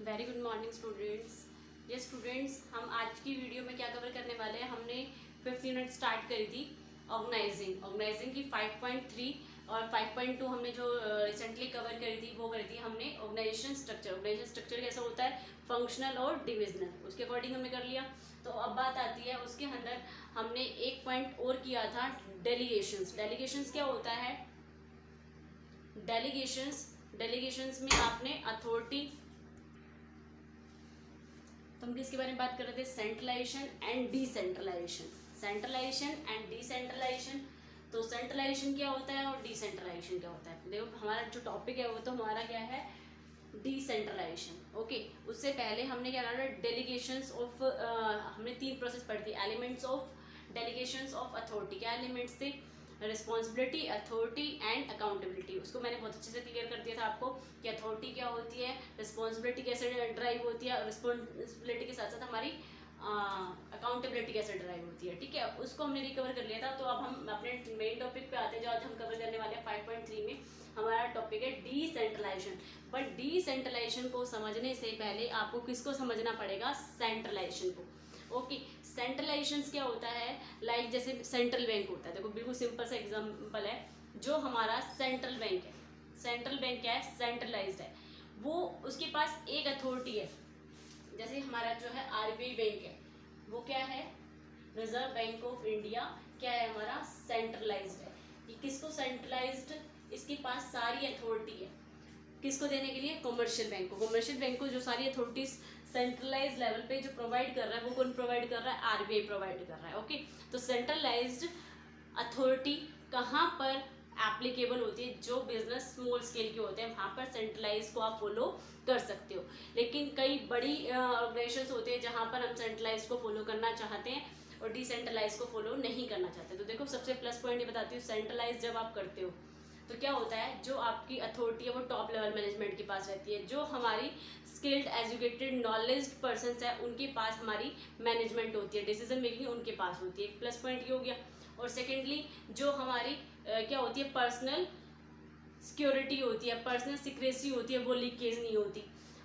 Very good morning students. ये students, हम आज की वीडियो में क्या कवर करने वाले हैं। हमने 5th यूनिट स्टार्ट करी थी ऑर्गेनाइजिंग की 5.3 और 5.2 हमने जो रिसेंटली कवर करी थी वो करी थी हमने ऑर्गेनाइजेशन स्ट्रक्चर कैसा होता है, फंक्शनल और डिविजनल, उसके अकॉर्डिंग हमने कर लिया। तो अब बात आती है उसके अंदर हमने एक पॉइंट और किया था, डेलीगेशंस क्या होता है। डेलीगेशंस में आपने अथॉरिटी, तो हम किसके बारे में बात कर रहे थे, सेंट्रलाइजेशन एंड डिसेंट्रलाइजेशन। तो सेंट्रलाइजेशन क्या होता है और डिसेंट्रलाइजेशन क्या होता है। देखो हमारा जो टॉपिक है वो तो हमारा क्या है, डिसेंट्रलाइजेशन। ओके, उससे पहले हमने क्या करा, डेलीगेशंस ऑफ, हमने 3 प्रोसेस पढ़ी थी। Elements of delegations of authority, क्या एलिमेंट्स थे, रिस्पॉन्सिबिलिटी, अथॉरिटी एंड अकाउंटेबिलिटी। उसको मैंने बहुत अच्छे से क्लियर कर दिया था आपको कि अथॉरिटी क्या होती है, रिस्पॉन्सिबिलिटी कैसे ड्राइव होती है, और रिस्पॉन्सिबिलिटी के साथ साथ हमारी अकाउंटेबिलिटी कैसे ड्राइव होती है। ठीक है, उसको हमने रिकवर कर लिया था। तो अब हम अपने मेन टॉपिक पे आते हैं जो आज हम कवर करने वाले हैं 5.3 में। हमारा टॉपिक है डिसेंट्रलाइजेशन। बट डिसेंट्रलाइजेशन को समझने से पहले आपको किसको समझना पड़ेगा, सेंट्रलाइजेशन को। ओके, सेंट्रलाइजेशन क्या होता है, लाइक जैसे सेंट्रल बैंक होता है। देखो बिल्कुल सिंपल सा एग्जांपल है, जो हमारा सेंट्रल बैंक क्या है, सेंट्रलाइज्ड है। वो उसके पास एक अथॉरिटी है, जैसे हमारा जो है आरबीआई बैंक है, वो क्या है, रिजर्व बैंक ऑफ इंडिया, क्या है हमारा, सेंट्रलाइज्ड है। ये किसको सेंट्रलाइज्ड, इसके पास सारी अथॉरिटी है किसको देने के लिए, कमर्शियल बैंक को जो सारी अथॉरिटीज सेंट्रलाइज लेवल पे जो प्रोवाइड कर रहा है, वो कौन प्रोवाइड कर रहा है, आरबीआई प्रोवाइड कर रहा है। ओके, तो सेंट्रलाइज्ड अथॉरिटी कहाँ पर एप्लीकेबल होती है, जो बिजनेस स्मॉल स्केल के होते हैं वहाँ पर सेंट्रलाइज को आप फॉलो कर सकते हो। लेकिन कई बड़ी ऑर्गेनाइजेशंस होते हैं जहाँ पर हम सेंट्रलाइज को फॉलो करना चाहते हैं और डिसेंट्रलाइज को फॉलो नहीं करना चाहते। तो देखो सबसे प्लस पॉइंट ये बताती हूँ, सेंट्रलाइज जब आप करते हो तो क्या होता है, जो आपकी अथॉरिटी है वो टॉप लेवल मैनेजमेंट के पास रहती है। जो हमारी स्किल्ड एजुकेटेड नॉलेज पर्सनस है उनके पास हमारी मैनेजमेंट होती है, डिसीजन मेकिंग उनके पास होती है। एक प्लस पॉइंट ये हो गया। और सेकेंडली जो हमारी क्या होती है, पर्सनल सिक्योरिटी होती है, पर्सनल सिक्रेसी होती है, वो लीकेज नहीं होती।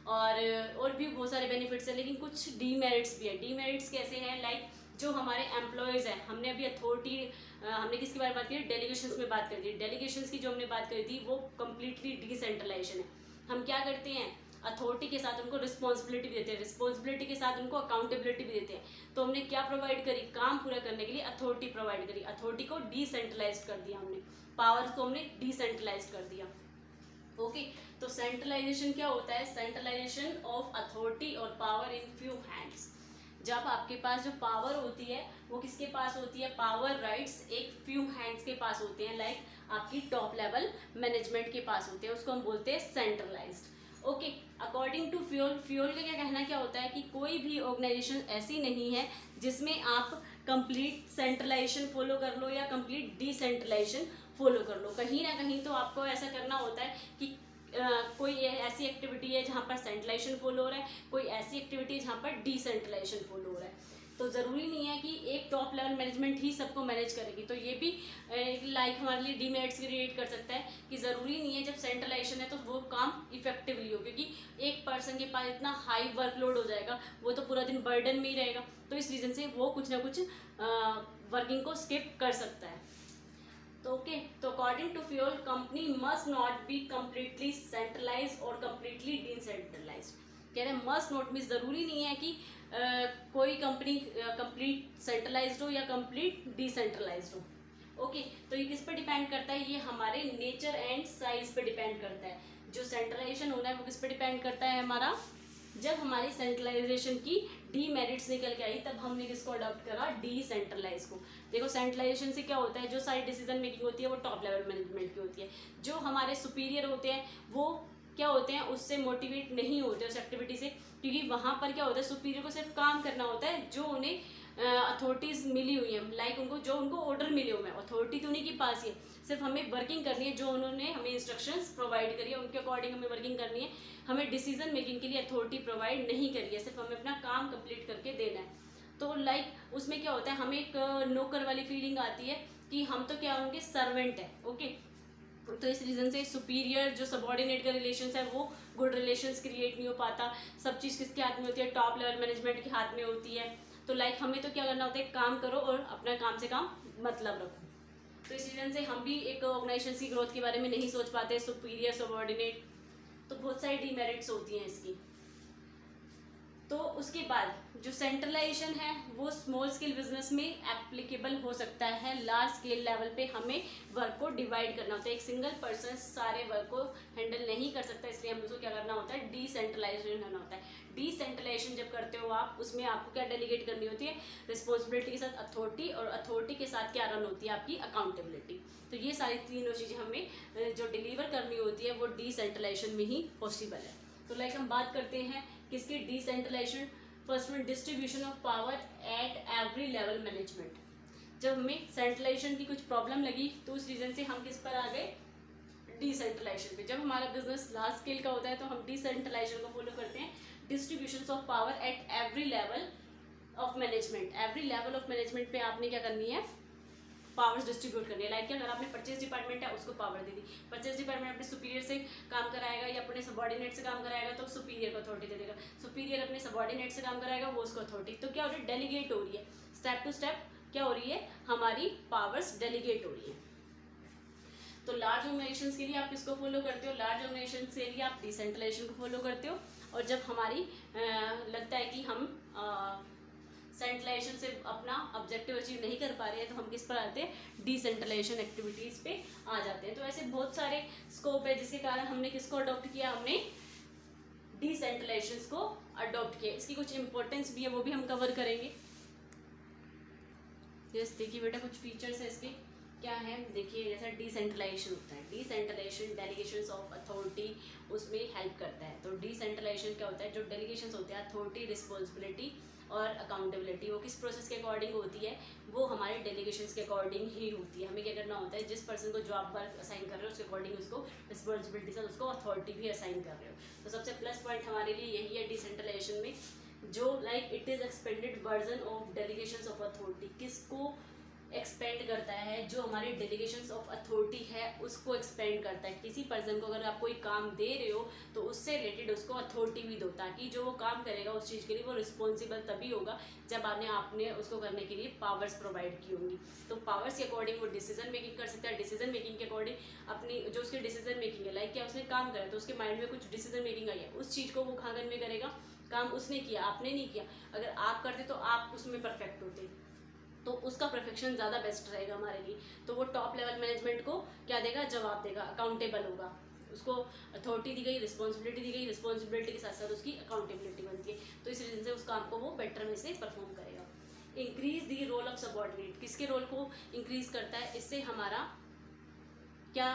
और भी बहुत सारे बेनिफिट्स हैं, लेकिन कुछ डीमेरिट्स भी है। डीमेरिट्स कैसे हैं, लाइक जो हमारे एम्प्लॉयज़ हैं, हमने अभी अथॉरिटी, हमने किसके बारे में बात की, डेलीगेशंस में बात करी थी। डेलीगेशंस की जो हमने बात करी थी वो कम्प्लीटली डिसेंट्रलाइजेशन है। हम क्या करते हैं, अथॉरिटी के साथ उनको रिस्पॉन्सिबिलिटी भी देते हैं, रिस्पॉन्सिबिलिटी के साथ उनको अकाउंटेबिलिटी भी देते हैं। तो हमने क्या प्रोवाइड करी, काम पूरा करने के लिए अथॉरिटी प्रोवाइड करी। अथॉरिटी को डिसेंट्रलाइज कर दिया हमने, पावर को हमने डिसेंट्रलाइज कर दिया। ओके, तो सेंट्रलाइजेशन क्या होता है, सेंट्रलाइजेशन ऑफ अथॉरिटी और पावर इन फ्यू हैंड्स। जब आपके पास जो पावर होती है वो किसके पास होती है, पावर राइट्स एक फ्यू हैंड्स के पास होते हैं, लाइक आपकी टॉप लेवल मैनेजमेंट के पास होते हैं, उसको हम बोलते हैं centralized. Okay, according to Fayol का क्या कहना क्या होता है कि कोई भी ऑर्गेनाइजेशन ऐसी नहीं है जिसमें आप कंप्लीट सेंट्रलाइजेशन फॉलो कर लो या कंप्लीट डिसेंट्रलाइजेशन फॉलो कर लो। कहीं ना कहीं तो आपको ऐसा करना होता है कि कोई ऐसी एक्टिविटी है जहाँ पर सेंट्रलाइजेशन फॉलो हो रहा है, कोई ऐसी एक्टिविटी है जहाँ पर डिसेंट्रलाइजेशन फॉलो हो रहा है। तो ज़रूरी नहीं है कि एक टॉप लेवल मैनेजमेंट ही सबको मैनेज करेगी। तो ये भी लाइक हमारे लिए डीमेरिट्स क्रिएट कर सकता है कि ज़रूरी नहीं है जब सेंट्रलाइजेशन है तो वो काम इफेक्टिवली हो, क्योंकि एक पर्सन के पास इतना हाई वर्कलोड हो जाएगा, वो तो पूरा दिन बर्डन में ही रहेगा। तो इस रीज़न से वो कुछ ना कुछ वर्किंग को स्किप कर सकता है। तो ओके, तो according to Fayol company must not be completely centralize और कम्प्लीटली डिसेंट्रलाइज। कह रहे हैं मस्ट नॉट मीन ज़रूरी नहीं है कि कोई कंपनी कंप्लीट सेंट्रलाइज्ड हो या कंप्लीट डिसेंट्रलाइज्ड हो। ओके, तो ये किस पर डिपेंड करता है, ये हमारे नेचर एंड साइज पे डिपेंड करता है। जो सेंट्रलाइजेशन होना है वो किस पे डिपेंड करता है हमारा, जब हमारी सेंट्रलाइजेशन की डीमेरिट्स निकल के आई तब हमने किसको अडॉप्ट करा, डिसेंट्रलाइज को। देखो सेंट्रलाइजेशन से क्या होता है, जो सारी डिसीजन मेकिंग होती है वो टॉप लेवल मैनेजमेंट की होती है। जो हमारे सुपीरियर होते हैं वो क्या होते हैं, उससे मोटिवेट नहीं होते उस एक्टिविटी से, क्योंकि वहाँ पर क्या होता है, सुपीरियर को सिर्फ काम करना होता है जो उन्हें अथॉरिटीज़ मिली हुई है, लाइक जो उनको ऑर्डर मिले हुए हैं, अथॉरिटी तो उन्हीं के पास ही है, सिर्फ हमें वर्किंग करनी है, जो उन्होंने हमें इंस्ट्रक्शंस प्रोवाइड करी है उनके अकॉर्डिंग हमें वर्किंग करनी है। हमें डिसीजन मेकिंग के लिए अथॉरिटी प्रोवाइड नहीं करी है, सिर्फ हमें अपना काम कंप्लीट करके देना है। तो लाइक उसमें क्या होता है, हमें एक नौकर वाली फीलिंग आती है कि हम तो क्या उनके सर्वेंट हैं। ओके, तो इस रीज़न से सुपीरियर जो सबॉर्डिनेट का रिलेशन है वो गुड रिलेशंस क्रिएट नहीं हो पाता। सब चीज़ किसके हाथ में होती है, टॉप लेवल मैनेजमेंट के हाथ में होती है। तो लाइक हमें तो क्या करना होता है, काम करो और अपना काम से काम मतलब रखो। तो इस रीज़न से हम भी एक ऑर्गेनाइजेशन की ग्रोथ के बारे में नहीं सोच पाते, सुपीरियर सबॉर्डिनेट, तो बहुत सारी डीमेरिट्स होती हैं इसकी। तो उसके बाद जो सेंट्रलाइजेशन है वो स्मॉल स्केल बिजनेस में एप्लीकेबल हो सकता है। लार्ज स्केल लेवल पे हमें वर्क को डिवाइड करना होता है, एक सिंगल पर्सन सारे वर्क को हैंडल नहीं कर सकता, इसलिए हमें उसको क्या करना होता है, डिसेंट्रलाइजेशन करना होता है। डिसेंट्रलाइजेशन जब करते हो आप, उसमें आपको क्या डेलीगेट करनी होती है, रिस्पॉन्सिबिलिटी के साथ अथॉरिटी, और अथॉरिटी के साथ क्या रन होती है, आपकी अकाउंटेबिलिटी। तो ये सारी तीनों चीज़ें हमें जो डिलीवर करनी होती है वो डिसेंट्रलाइजेशन में ही पॉसिबल है। तो लाइक हम बात करते हैं किसकी, decentralization. First one, distribution of power at every level management. जब हमें सेंट्रलाइजेशन की कुछ प्रॉब्लम लगी तो उस रीजन से हम किस पर आ गए, डिसेंट्रलाइजेशन पे। जब हमारा बिजनेस लार्ज स्केल का होता है तो हम डिसेंट्रलाइजेशन को फॉलो करते हैं, distribution of power at every level of management. Every level of management पे आपने क्या करनी है, पावर्स डिस्ट्रीब्यूट करनी है। लाइक अगर आपने परचेज डिपार्टमेंट है उसको पावर दे दी, परचेज डिपार्टमेंट अपने सुपीरियर से काम कराएगा या अपने सबॉर्डिनेट से काम कराएगा तो सुपीरियर को अथॉरिटी दे देगा, सुपीरियर अपने सबॉर्डिनेट से काम कराएगा वो उसको अथॉरिटी। तो क्या हो रही है, डेलीगेट हो रही है, स्टेप टू स्टेप क्या हो रही है, हमारी पावर्स डेलीगेट हो रही है। तो लार्ज ऑर्गेनाइजेशंस के लिए आप किसको फॉलो करते हो, लार्ज ऑर्गेनाइजेशंस के लिए आप डिसेंट्रलाइजेशन को फॉलो करते हो। और जब हमारी लगता है कि हम सेंट्रलाइजेशन से अपना ऑब्जेक्टिव अचीव नहीं कर पा रहे हैं तो हम किस पर आते हैं, डिसेंट्रलाइजेशन एक्टिविटीज़ पे आ जाते हैं। तो ऐसे बहुत सारे स्कोप है जिसके कारण हमने किसको अडॉप्ट किया, हमने डिसेंट्रलाइजेशन को अडॉप्ट किया। इसकी कुछ इंपॉर्टेंस भी है, वो भी हम कवर करेंगे। जैसे देखिए बेटा कुछ फीचर्स है इसके, क्या है देखिए, जैसा डिसेंट्रलाइजेशन होता है, डिसेंट्रलाइजेशन डेलीगेशंस ऑफ अथॉरिटी उसमें हेल्प करता है। तो डिसेंट्रलाइजेशन क्या होता है, जो डेलीगेशंस होते हैं अथॉरिटी, रिस्पॉन्सिबिलिटी और अकाउंटेबिलिटी, वो किस प्रोसेस के अकॉर्डिंग होती है, वो हमारे डेलीगेशंस के अकॉर्डिंग ही होती है। हमें क्या करना होता है, जिस पर्सन को जॉब वर्क असाइन कर रहे हो उसके अकॉर्डिंग उसको रिस्पॉन्सिबिलिटी से उसको अथॉरिटी भी असाइन कर रहे हो। तो सबसे प्लस पॉइंट हमारे लिए यही है डिसेंट्रलाइजेशन में, जो like it is expanded version of delegations of authority. किसको एक्सपेंड करता है, जो हमारे डेलीगेशंस ऑफ अथॉरिटी है उसको एक्सपेंड करता है। किसी पर्सन को अगर आप कोई काम दे रहे हो तो उससे रिलेटेड उसको अथॉरिटी भी दो, ताकि जो वो काम करेगा उस चीज़ के लिए वो रिस्पॉन्सिबल तभी होगा जब आपने उसको करने के लिए पावर्स प्रोवाइड की होंगी। तो पावर्स के अकॉर्डिंग वो डिसीजन मेकिंग कर सकता है, डिसीजन मेकिंग के अकॉर्डिंग अपनी जो उसकी डिसीजन मेकिंग है, लाइक क्या उसने काम करा तो उसके माइंड में कुछ डिसीजन मेकिंग आई है, उस चीज़ को वो खागन में करेगा, काम उसने किया आपने नहीं किया। अगर आप करते तो आप उसमें परफेक्ट होते, तो उसका परफेक्शन ज़्यादा बेस्ट रहेगा हमारे लिए। तो वो टॉप लेवल मैनेजमेंट को क्या देगा, जवाब देगा, अकाउंटेबल होगा, उसको अथॉरिटी दी गई, रिस्पॉन्सिबिलिटी दी गई, रिस्पॉन्सिबिलिटी के साथ साथ उसकी अकाउंटेबिलिटी बनती है। तो इस रीजन से उस काम को वो बेटर में से परफॉर्म करेगा। Increase the role of subordinate, किसके रोल को इंक्रीज करता है, इससे हमारा क्या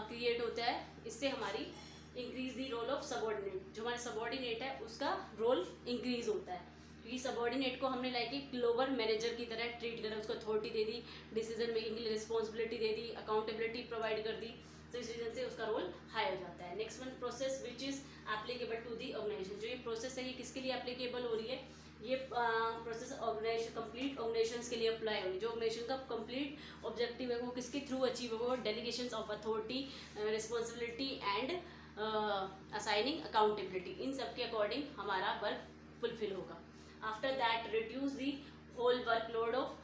क्रिएट होता है, इससे हमारी increase the role of subordinate, जो हमारा सबॉर्डिनेट है उसका रोल इंक्रीज होता है। क्योंकि सबॉर्डिनेट को हमने लाइक एक लोअर मैनेजर की तरह ट्रीट करा, उसको अथॉरिटी दे दी, डिसीजन मेकिंग के लिए रिस्पॉन्सिबिलिटी दे दी, अकाउंटेबिलिटी प्रोवाइड कर दी, तो इस रीजन से उसका रोल हाई हो जाता है। Next one, process which is applicable to the organization. जो ये प्रोसेस है ये किसके लिए एप्लीकेबल हो रही है, ये प्रोसेस ऑर्गेनाइजेशन, कंप्लीट ऑर्गेनाइजेशंस के लिए अप्लाई हो रही है। जो ऑर्गेनाइजेशन का कंप्लीट ऑब्जेक्टिव है वो किसके थ्रू अचीव होगा, delegations of authority, responsibility and assigning accountability, इन सब के अकॉर्डिंग हमारा वर्क फुलफिल होगा। After that reduce the whole workload of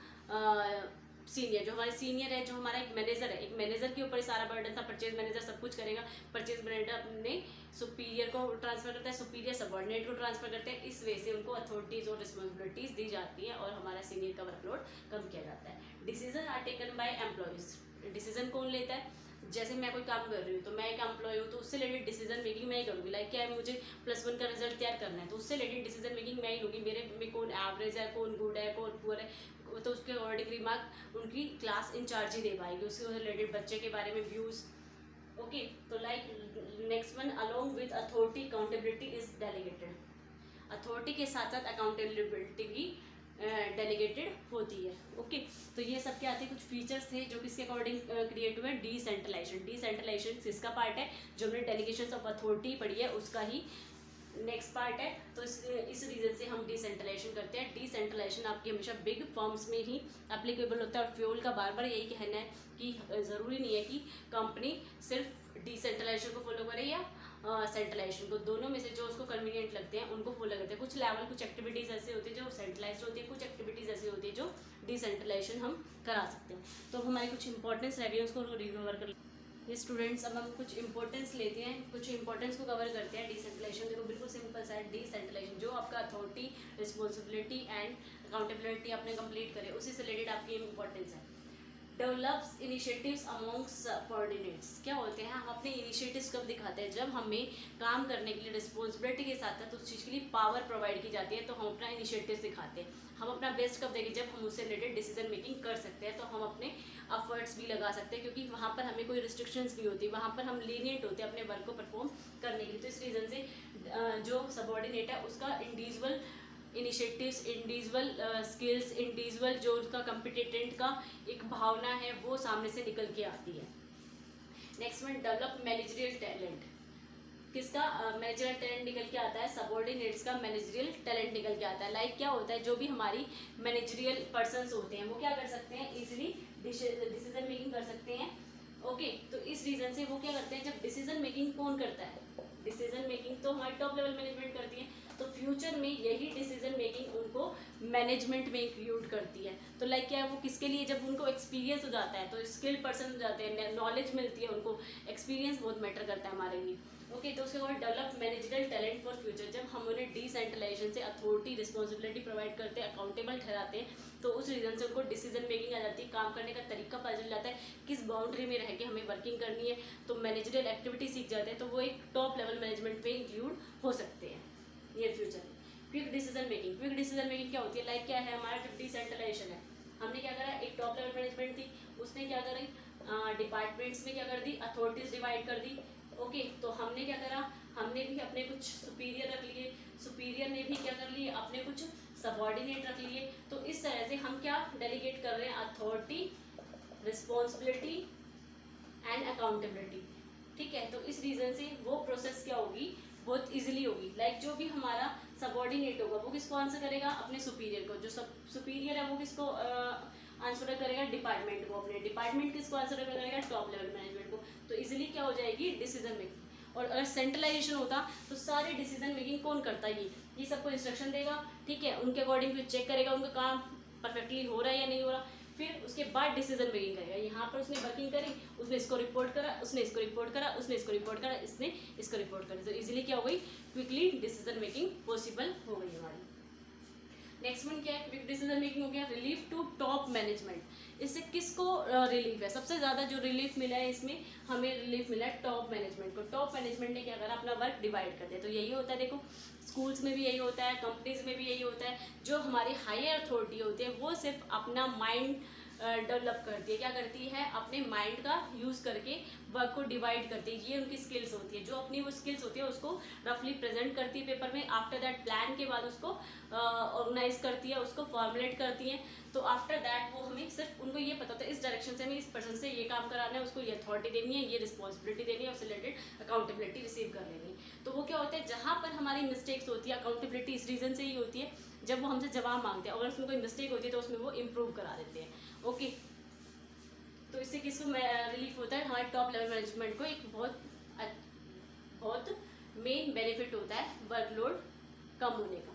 senior, जो हमारे सीनियर है, जो हमारा एक मैनेजर है, एक मैनेजर के ऊपर सारा बर्डन था, परचेज मैनेजर सब कुछ करेगा, परचेज मैनेजर अपने सुपीरियर को ट्रांसफर करता है, सुपीरियर सबॉर्डिनेट को ट्रांसफर करते हैं, इस वे से उनको अथॉरिटीज और रिस्पॉन्सिबिलिटीज दी जाती है और हमारा सीनियर का वर्कलोड कम किया जाता है। Decision are taken by employees, decision कौन लेता है, जैसे मैं कोई काम कर रही हूँ तो मैं एक एम्प्लॉय हूँ तो उससे रिलेटेड डिसीजन मेकिंग मैं ही करूँगी। लाइक क्या है, मुझे +1 का रिजल्ट तैयार करना है तो उससे रिलेटेड डिसीजन मेकिंग मैं ही लूँगी। मेरे में कौन एवरेज है, कौन गुड है, कौन पुअर है, तो उसके अकॉर्डिंग रिमार्क उनकी क्लास इंचार्ज ही दे पाएगी, उससे रिलेटेड बच्चे के बारे में व्यूज़। ओके, तो like next one, along with authority accountability is delegated, authority के साथ साथ अकाउंटेबिलिटी भी डेलीगेटेड होती है। ओके, तो ये सब क्या आते हैं, कुछ फीचर्स थे जो किसके अकॉर्डिंग क्रिएट हुए, डिसेंट्रलाइजेशन। डिसेंट्रलाइजेशन किसका पार्ट है, जो हमने डेलीगेशंस ऑफ अथॉरिटी पढ़ी है उसका ही नेक्स्ट पार्ट है। तो इस रीजन से हम डिसेंट्रलाइजेशन करते हैं। डिसेंट्रलाइजेशन आपकी हमेशा बिग फर्म्स में ही एप्लीकेबल होता है। और फ्यूल का बार बार यही कहना है कि ज़रूरी नहीं है कि कंपनी सिर्फ डिसेंट्रलाइजेशन को फॉलो करे या सेंट्रलाइजेशन को, दोनों में से जो उसको कन्वीनियंट लगते हैं उनको फॉलो करते हैं। कुछ लेवल, कुछ एक्टिविटीज़ ऐसे होती है जो सेंट्रलाइज होती है, कुछ एक्टिविटीज़ ऐसी होती है जो डिसेंट्रलाइजेशन हम करा सकते हैं। तो हमारे कुछ इंपॉर्टेंस रह गए, उसको रिकवर कर ये स्टूडेंट्स। अब हम कुछ इंपॉर्टेंस लेते हैं, कुछ इंपॉर्टेंस को कवर करते हैं। डिसेंट्रलाइजेशन देखो बिल्कुल सिंपल सा है। डिसेंट्रलाइजेशन जो आपका अथॉरिटी, रिस्पॉन्सिबिलिटी एंड अकाउंटेबिलिटी आपने कंप्लीट करे, उसी से रिलेटेड आपकी इंपॉर्टेंस है। Develops initiatives amongst subordinates. क्या होते हैं, हम अपने इनिशिएटिव्स कब दिखाते हैं, जब हमें काम करने के लिए रिस्पॉन्सिबिलिटी के साथ साथ उस चीज़ के लिए पावर प्रोवाइड की जाती है, तो हम अपना इनिशिएटिव्स दिखाते हैं। हम अपना बेस्ट कब देंगे, जब हम उससे रिलेटेड डिसीजन मेकिंग कर सकते हैं, तो हम अपने एफर्ट्स भी लगा सकते हैं, क्योंकि वहाँ पर हमें कोई रिस्ट्रिक्शंस नहीं होती, वहाँ पर हम लीनियंट होते हैं अपने वर्क को परफॉर्म करने के लिए। तो इस रीज़न से जो सबऑर्डिनेट है उसका individual initiatives, individual skills, individual जो उसका कॉम्पिटेंट का एक भावना है वो सामने से निकल के आती है। Next one, develop managerial talent. किसका मैनेजरियल टैलेंट निकल के आता है, सबऑर्डिनेट्स का मैनेजरियल टैलेंट निकल के आता है। लाइक क्या होता है, जो भी हमारी मैनेजरियल पर्सन्स होते हैं वो क्या कर सकते हैं, इजीली डिसीजन मेकिंग कर सकते हैं। ओके, तो इस रीजन से वो क्या करते हैं, जब डिसीजन मेकिंग कौन करता है, डिसीजन मेकिंग तो हमारी टॉप लेवल मैनेजमेंट करती है, तो फ्यूचर में यही डिसीजन मेकिंग उनको मैनेजमेंट में इंक्लूड करती है। तो लाइक क्या है, वो किसके लिए, जब उनको एक्सपीरियंस हो जाता है, तो स्किल्ड पर्सन हो जाते हैं, नॉलेज मिलती है उनको, एक्सपीरियंस बहुत मैटर करता है हमारे लिए। ओके, तो उसके बाद develop managerial talent for future. जब हम उन्हें डिसेंट्रलाइजेशन से अथॉरिटी, रिस्पॉन्सिबिलिटी प्रोवाइड करते हैं, अकाउंटेबल ठहराते हैं, तो उस रीजन से उनको डिसीजन मेकिंग आ जाती है, काम करने का तरीका पता चल जाता है, किस बाउंड्री में रह के हमें वर्किंग करनी है, तो मैनेजरियल एक्टिविटी सीख जाते हैं, तो वो एक टॉप लेवल मैनेजमेंट पे इंक्लूड हो सकते हैं नियर फ्यूचर में। Quick decision making. Quick decision making क्या होती है, लाइक क्या है, हमारा जब डिसेंट्रलाइजेशन है, हमने क्या करा, एक टॉप लेवल मैनेजमेंट थी, उसने क्या करी, डिपार्टमेंट्स में क्या कर दी, अथॉरिटीज डिवाइड कर दी। ओके, तो हमने क्या करा, हमने भी अपने कुछ सुपीरियर रख लिए, सुपीरियर ने भी क्या कर लिए, अपने कुछ सबऑर्डिनेट रख लिए। तो इस तरह से हम क्या डेलीगेट कर रहे हैं, अथॉरिटी, रिस्पॉन्सिबिलिटी एंड अकाउंटेबिलिटी। ठीक है, तो इस रीजन से वो प्रोसेस क्या होगी, बहुत इजीली होगी। लाइक जो भी हमारा सबऑर्डिनेट होगा वो किसको आंसर करेगा, अपने सुपीरियर को, जो सुपीरियर है वो किसको आंसर करेगा, डिपार्टमेंट को, अपने डिपार्टमेंट किसको आंसर करेगा, टॉप लेवल मैनेजमेंट को। तो इजीली क्या हो जाएगी, डिसीजन मेकिंग। और अगर सेंट्रलाइजेशन होता तो सारे डिसीजन मेकिंग कौन करता, ये सबको इंस्ट्रक्शन देगा, ठीक है, उनके अकॉर्डिंग फिर चेक करेगा उनका काम परफेक्टली हो रहा है या नहीं हो रहा, फिर उसके बाद डिसीजन मेकिंग करेगा। यहाँ पर उसने वर्किंग करी, उसने इसको रिपोर्ट करा, उसने इसको रिपोर्ट करा, उसने इसको रिपोर्ट करा, इसने इसको रिपोर्ट करा, तो इजीली क्या हो गई, क्विकली डिसीजन मेकिंग पॉसिबल हो गई हमारी। नेक्स्ट वन क्या है, क्विक डिसीजन मेकिंग हो गया। Relief to top management. इससे किसको रिलीफ है, सबसे ज़्यादा जो रिलीफ मिला है इसमें हमें रिलीफ मिला है टॉप मैनेजमेंट को। टॉप मैनेजमेंट ने क्या करा, अपना वर्क डिवाइड कर दिया। तो यही होता है, देखो स्कूल्स में भी यही होता है, कंपनीज में भी यही होता है। जो हमारी हायर अथॉरिटी होती है वो सिर्फ अपना माइंड डेवलप करती है, क्या करती है, अपने माइंड का यूज़ करके वर्क को डिवाइड करती है। ये उनकी स्किल्स होती है, जो अपनी वो स्किल्स होती है उसको रफली प्रेजेंट करती है पेपर में। आफ्टर दैट प्लान के बाद उसको ऑर्गेनाइज करती है, उसको फॉर्मुलेट करती है। तो आफ्टर दैट वो हमें सिर्फ उनको ये पता होता है इस डायरेक्शन से हमें इस पर्सन से ये काम कराना है, उसको ये अथॉरिटी देनी है, ये रिस्पॉन्सिबिलिटी देनी है, उससे रिलेटेड अकाउंटेबिलिटी रिसीव कर लेनी है। तो वो क्या होता है, जहाँ पर हमारी मिस्टेक्स होती है, अकाउंटेबिलिटी इस रीजन से ही होती है जब वो हमसे जवाब मांगते हैं, अगर उसमें कोई मिस्टेक होती है तो उसमें वो इम्प्रूव करा देते हैं। ओके, तो इससे किसको रिलीफ होता है, हमारे टॉप लेवल मैनेजमेंट को एक बहुत मेन बेनिफिट होता है वर्कलोड कम होने का।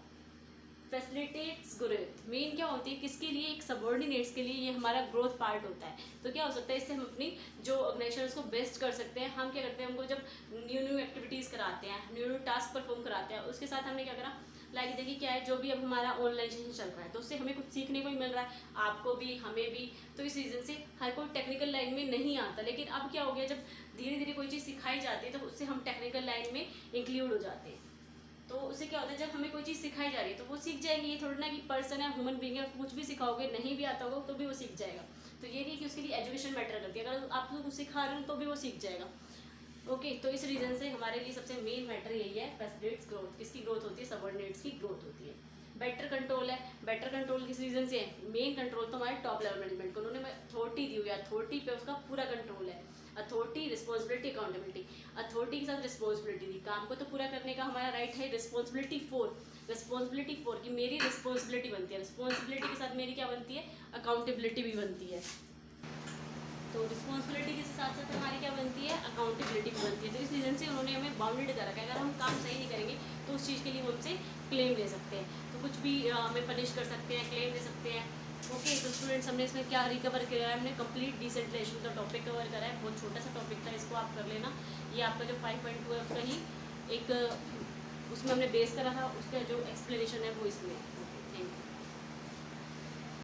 Facilitates growth. मेन क्या होती है, किसके लिए, एक सबऑर्डिनेट्स के लिए ये हमारा ग्रोथ पार्ट होता है। तो क्या हो सकता है, इससे हम अपनी जो ऑर्गेनाइजेशन उसको बेस्ट कर सकते हैं। हम क्या करते हैं, हमको जब न्यू एक्टिविटीज़ कराते हैं, न्यू टास्क परफॉर्म कराते हैं, उसके साथ हमने क्या करा, लाइक देखिए क्या है, जो भी अब हमारा ऑनलाइन सेशन चल रहा है तो उससे हमें कुछ सीखने को ही मिल रहा है, आपको भी हमें भी। तो इस रीज़न से हर कोई टेक्निकल लाइन में नहीं आता, लेकिन अब क्या हो गया, जब धीरे धीरे कोई चीज़ सिखाई जाती है तो उससे हम टेक्निकल लाइन में इंक्लूड हो जाते हैं। तो उससे क्या होता है, जब हमें कोई चीज़ सिखाई जा रही है तो वो सीख जाएंगे। ये थोड़ा ना कि पर्सन है, ह्यूमन बीइंग है, कुछ भी सिखाओगे नहीं भी आता होगा तो भी वो सीख जाएगा। तो ये नहीं कि उसके लिए एजुकेशन मैटर करती है, अगर आप कुछ सिखा रहे हो तो भी वो सीख जाएगा। ओके, तो इस रीजन से हमारे लिए सबसे मेन मैटर यही है, फैसिलिटेट्स ग्रोथ। किसकी ग्रोथ होती है, सबऑर्डिनेट्स की ग्रोथ होती है। बेटर कंट्रोल है, बेटर कंट्रोल किस रीजन से है, मेन कंट्रोल तो हमारे टॉप लेवल मैनेजमेंट को, उन्होंने अथॉरिटी दी हुई है, अथॉरिटी पे उसका पूरा कंट्रोल है। Authority, responsibility, accountability. अथॉरिटी के साथ रिस्पॉन्सिबिलिटी थी, काम को तो पूरा करने का हमारा राइट है। रिस्पॉन्सिबिलिटी फोर कि मेरी रिस्पॉन्सिबिलिटी बनती है, रिस्पॉन्सिबिलिटी के साथ मेरी क्या बनती है, अकाउंटेबिलिटी भी बनती है। तो रिस्पॉन्सिबिलिटी के साथ साथ हमारी क्या बनती है, अकाउंटेबिलिटी भी बनती है। तो इस रीज़न से उन्होंने हमें बाउंडेड कर रखा है, अगर हम काम सही नहीं करेंगे तो उस चीज़ के लिए वो हमसे क्लेम ले सकते हैं, तो कुछ भी हमें पनिश कर सकते हैं, क्लेम ले सकते हैं। ओके, तो स्टूडेंट्स हमने इसमें क्या रिकवर किया है, हमने कंप्लीट डिसेंट्रलाइजेशन का टॉपिक कवर करा है। बहुत छोटा सा टॉपिक था, इसको आप कर लेना। ये आपका जो 5.2 का ही एक उसमें हमने बेस करा था, उसका जो एक्सप्लेनेशन है वो इसमें। Okay, thank you.